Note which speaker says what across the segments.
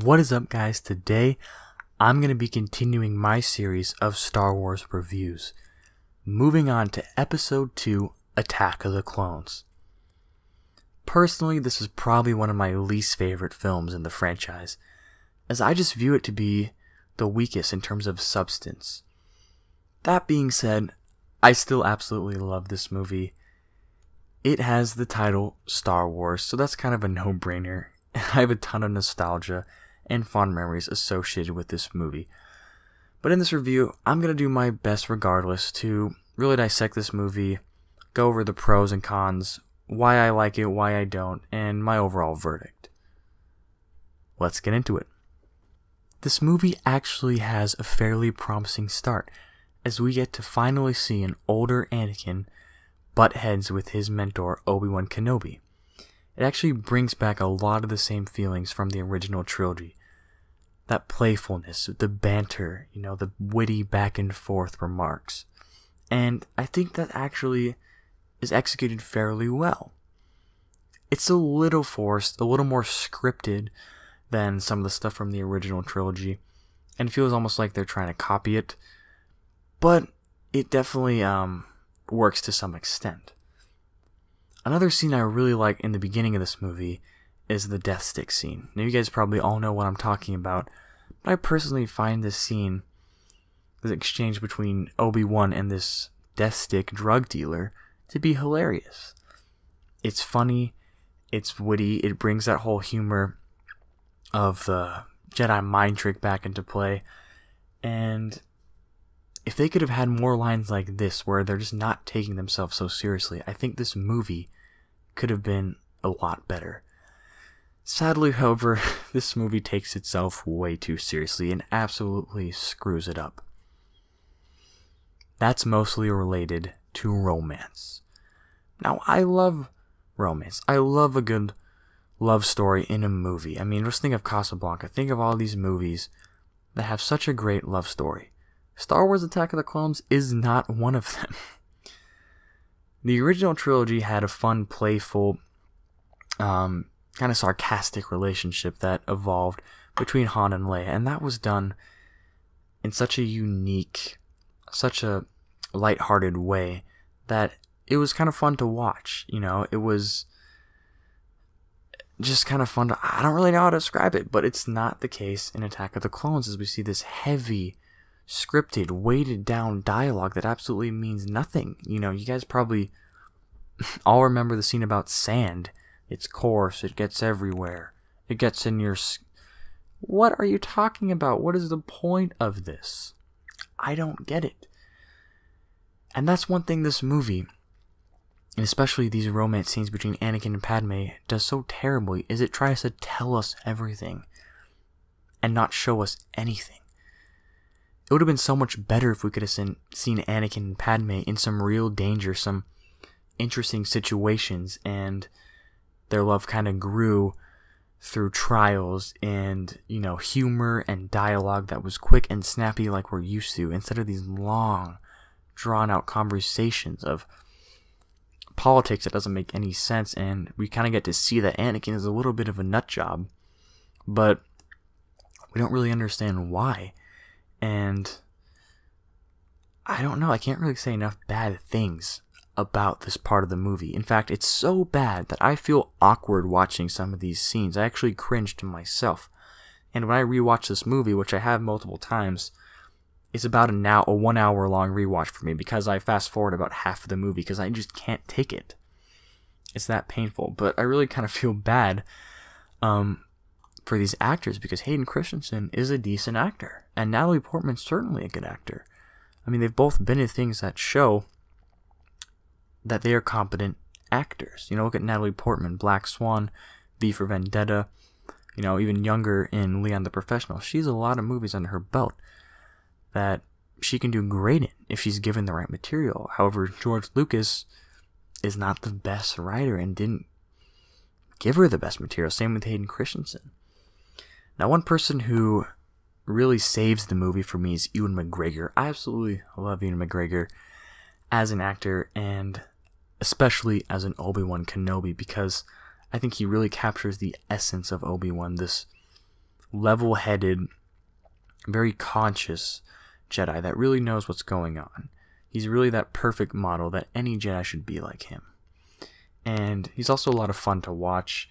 Speaker 1: What is up, guys? Today I'm going to be continuing my series of Star Wars reviews, moving on to Episode 2, Attack of the Clones. Personally, this is probably one of my least favorite films in the franchise, as I just view it to be the weakest in terms of substance. That being said, I still absolutely love this movie. It has the title Star Wars, so that's kind of a no-brainer. I have a ton of nostalgia and fond memories associated with this movie. But in this review, I'm going to do my best regardless to really dissect this movie, go over the pros and cons, why I like it, why I don't, and my overall verdict. Let's get into it. This movie actually has a fairly promising start, as we get to finally see an older Anakin butt heads with his mentor Obi-Wan Kenobi. It actually brings back a lot of the same feelings from the original trilogy. That playfulness, the banter, the witty back and forth remarks. And I think that actually is executed fairly well. It's a little forced, a little more scripted than some of the stuff from the original trilogy, and feels almost like they're trying to copy it, but it definitely works to some extent. Another scene I really like in the beginning of this movie is the death stick scene. Now you guys probably all know what I'm talking about, but I personally find this scene, this exchange between Obi-Wan and this death stick drug dealer, to be hilarious. It's funny, it's witty, it brings that whole humor of the Jedi mind trick back into play, and if they could have had more lines like this where they're just not taking themselves so seriously, I think this movie could have been a lot better. Sadly, however, this movie takes itself way too seriously and absolutely screws it up. That's mostly related to romance. Now, I love romance. I love a good love story in a movie. I mean, just think of Casablanca. Think of all these movies that have such a great love story. Star Wars Attack of the Clones is not one of them. The original trilogy had a fun, playful, kind of sarcastic relationship that evolved between Han and Leia, and that was done in such a unique, such a lighthearted way that it was kind of fun to watch. It was just kind of fun to, I don't really know how to describe it, but it's not the case in Attack of the Clones, as we see this heavy, scripted, weighted down dialogue that absolutely means nothing. You guys probably all remember the scene about sand. It's coarse, it gets everywhere, it gets in your What are you talking about? What is the point of this? I don't get it. And that's one thing this movie, and especially these romance scenes between Anakin and Padme, does so terribly, is it tries to tell us everything and not show us anything. It would have been so much better if we could have seen Anakin and Padme in some real danger, some interesting situations, and their love kind of grew through trials and, humor and dialogue that was quick and snappy like we're used to, instead of these long, drawn-out conversations of politics that doesn't make any sense, and we kind of get to see that Anakin is a little bit of a nut job, but we don't really understand why. And I don't know, I can't really say enough bad things about this part of the movie. In fact, it's so bad that I feel awkward watching some of these scenes. I actually cringe to myself. And when I rewatch this movie, which I have multiple times, it's about a 1 hour long rewatch for me, because I fast forward about half of the movie because I just can't take it. It's that painful. But I really kind of feel bad for these actors, because Hayden Christensen is a decent actor, and Natalie Portman's certainly a good actor. I mean, they've both been in things that show that they are competent actors. Look at Natalie Portman, Black Swan, V for Vendetta, even younger in Leon the Professional. She's a lot of movies under her belt that she can do great in if she's given the right material. However, George Lucas is not the best writer and didn't give her the best material. Same with Hayden Christensen. Now, one person who really saves the movie for me is Ewan McGregor. I absolutely love Ewan McGregor as an actor, and especially as an Obi-Wan Kenobi, because I think he really captures the essence of Obi-Wan, this level-headed, very conscious Jedi that really knows what's going on. He's really that perfect model that any Jedi should be like him. And he's also a lot of fun to watch.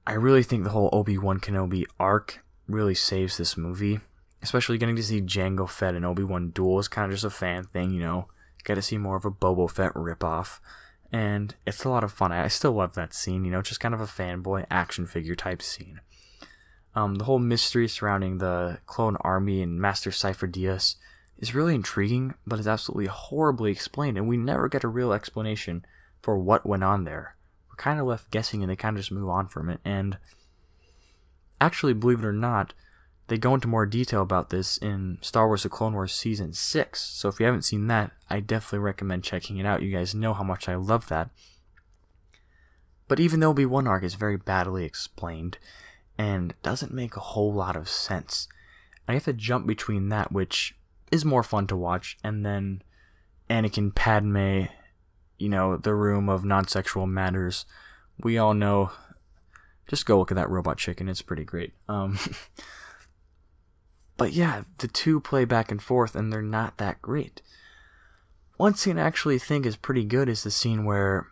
Speaker 1: I really think the whole Obi-Wan Kenobi arc really saves this movie. Especially getting to see Jango Fett and Obi-Wan duel is kind of just a fan thing, you know. Get to see more of a Boba Fett ripoff. And it's a lot of fun. I still love that scene, you know, just kind of a fanboy action figure type scene. The whole mystery surrounding the clone army and Master Cypher Dyas is really intriguing, but is absolutely horribly explained, and we never get a real explanation for what went on there. We're kind of left guessing, and they kind of just move on from it. And actually, believe it or not, they go into more detail about this in Star Wars The Clone Wars Season 6. So if you haven't seen that, I definitely recommend checking it out. You guys know how much I love that. But even the Obi-Wan arc is very badly explained and doesn't make a whole lot of sense. I have to jump between that, which is more fun to watch, and then Anakin, Padme, you know, the room of non-sexual matters. We all know. Just go look at that robot chicken. It's pretty great. But yeah, the two play back and forth, and they're not that great. One scene I actually think is pretty good is the scene where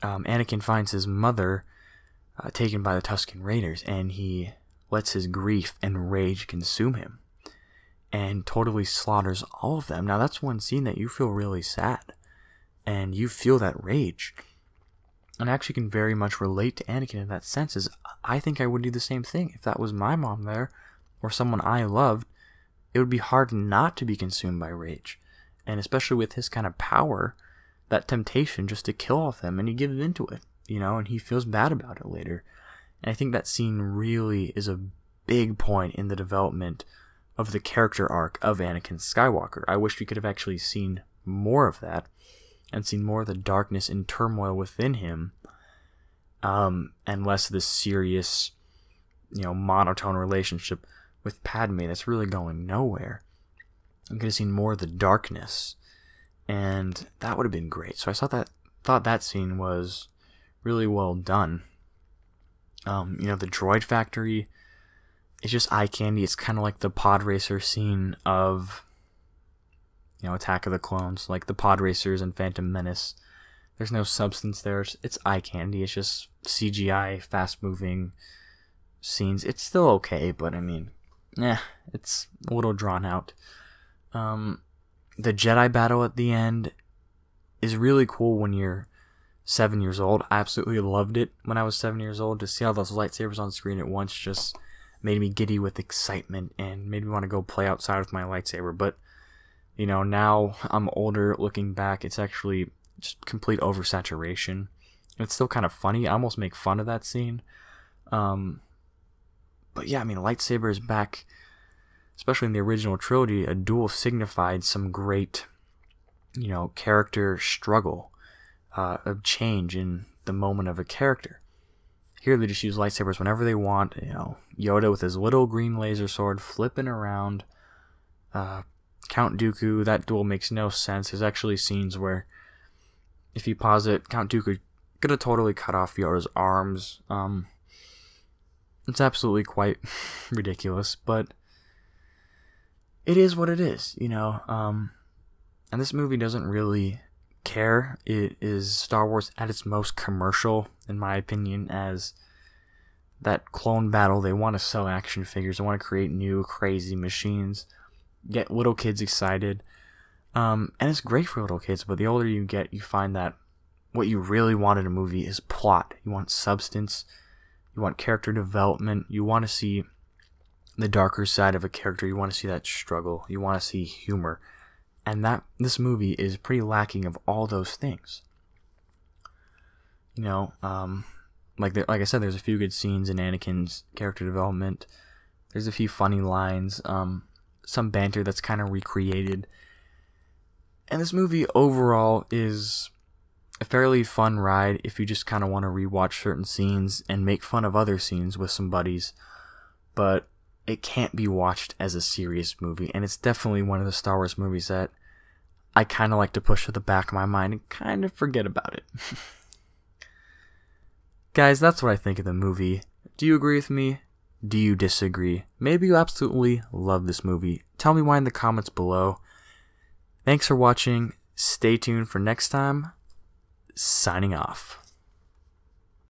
Speaker 1: Anakin finds his mother taken by the Tusken Raiders, and he lets his grief and rage consume him, and totally slaughters all of them. Now that's one scene that you feel really sad, and you feel that rage. And I actually can very much relate to Anakin in that sense, as I think I would do the same thing. If that was my mom there, or someone I loved, it would be hard not to be consumed by rage. And especially with his kind of power, that temptation just to kill all of them, and he gives into it, you know, and he feels bad about it later. And I think that scene really is a big point in the development of the character arc of Anakin Skywalker. I wish we could have actually seen more of that, and seen more of the darkness and turmoil within him, and less of this serious, you know, monotone relationship with Padme that's really going nowhere. I could have seen more of the darkness, and that would have been great. So I thought that scene was really well done. You know, the droid factory, it's just eye candy. It's kind of like the pod racer scene of, you know, Attack of the Clones, like the pod racers and Phantom Menace. There's no substance there. It's eye candy. It's just CGI, fast-moving scenes. It's still okay, but I mean, it's a little drawn out. The Jedi battle at the end is really cool when you're 7 years old. I absolutely loved it when I was 7 years old. To see all those lightsabers on screen at once just made me giddy with excitement and made me want to go play outside with my lightsaber. But, you know, now I'm older, looking back, it's actually just complete oversaturation. It's still kind of funny. I almost make fun of that scene. But yeah, I mean, lightsabers back, especially in the original trilogy, a duel signified some great, you know, character struggle, of change in the moment of a character. Here they just use lightsabers whenever they want. You know, Yoda with his little green laser sword flipping around. Count Dooku, that duel makes no sense. There's actually scenes where, if you pause it, Count Dooku could have totally cut off Yoda's arms. It's absolutely quite ridiculous, but it is what it is, you know. And this movie doesn't really care. It is Star Wars at its most commercial, in my opinion, as that clone battle. They want to sell action figures. They want to create new crazy machines, get little kids excited. And it's great for little kids, but the older you get, you find that what you really want in a movie is plot. You want substance. You want character development. You want to see the darker side of a character. You want to see that struggle. You want to see humor. And this movie is pretty lacking of all those things. You know, like I said, there's a few good scenes in Anakin's character development. There's a few funny lines, some banter that's kind of recreated. And this movie overall is a fairly fun ride if you just kind of want to rewatch certain scenes and make fun of other scenes with some buddies. But it can't be watched as a serious movie, and it's definitely one of the Star Wars movies that I kind of like to push to the back of my mind and kind of forget about it. Guys, that's what I think of the movie. Do you agree with me? do you disagree? Maybe you absolutely love this movie. Tell me why in the comments below. Thanks for watching. Stay tuned for next time. Signing off.